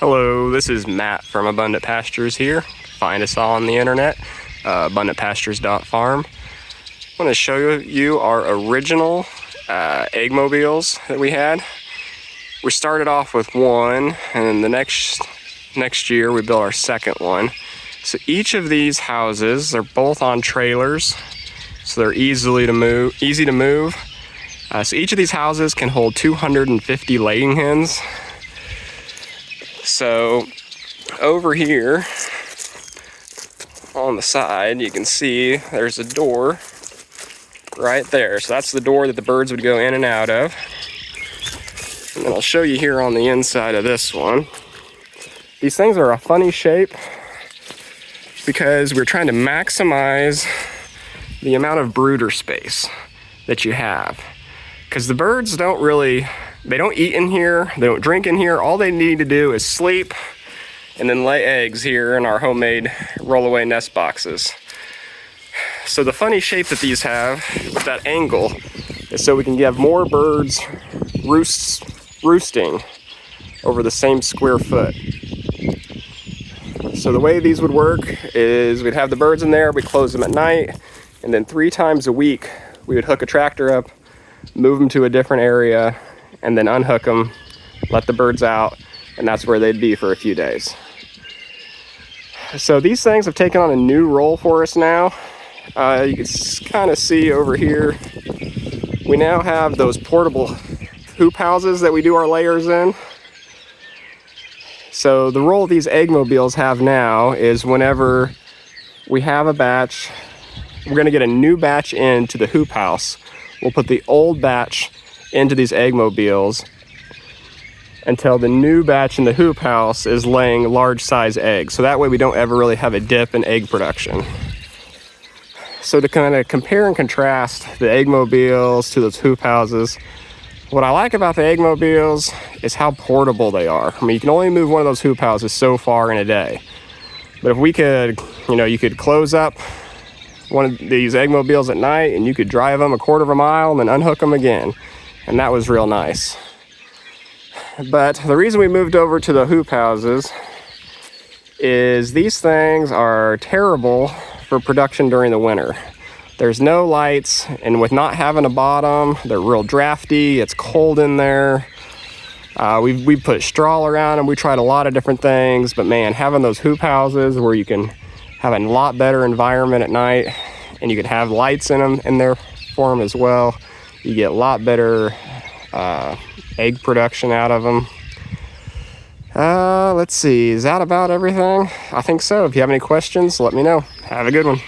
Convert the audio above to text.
Hello, this is Matt from Abundant Pastures here. Find us all on the internet, abundantpastures.farm. I want to show you our original egg mobiles that we had. We started off with one, and then the next year we built our second one. So each of these houses, they're both on trailers, so they're easy to move. So each of these houses can hold 250 laying hens. So over here on the side, you can see there's a door right there. So that's the door that the birds would go in and out of. And then I'll show you here on the inside of this one. These things are a funny shape because we're trying to maximize the amount of brooder space that you have. Because the birds they don't eat in here, they don't drink in here. All they need to do is sleep and then lay eggs here in our homemade rollaway nest boxes. So the funny shape that these have with that angle is so we can have more birds roosting over the same square foot. So the way these would work is we'd have the birds in there, we'd close them at night, and then 3 times a week we would hook a tractor up, move them to a different area, and then unhook them, let the birds out, and that's where they'd be for a few days. So these things have taken on a new role for us now. You can kind of see over here, we now have those portable hoop houses that we do our layers in. So the role these egg mobiles have now is whenever we have a batch, we're gonna get a new batch into the hoop house. We'll put the old batch into these egg mobiles until the new batch in the hoop house is laying large size eggs. So that way we don't ever really have a dip in egg production. So to kind of compare and contrast the egg mobiles to those hoop houses, what I like about the egg mobiles is how portable they are. I mean, you can only move one of those hoop houses so far in a day. But if we could, you could close up one of these egg mobiles at night and you could drive them a quarter of a mile and then unhook them again. And that was real nice. But the reason we moved over to the hoop houses is these things are terrible for production during the winter. There's no lights, and with not having a bottom, they're real drafty, it's cold in there. We put straw around them, we tried a lot of different things, but man, having those hoop houses where you can have a lot better environment at night, and you can have lights in there for them as well. You get a lot better egg production out of them. Let's see, is that about everything? I think so. If you have any questions, let me know. Have a good one.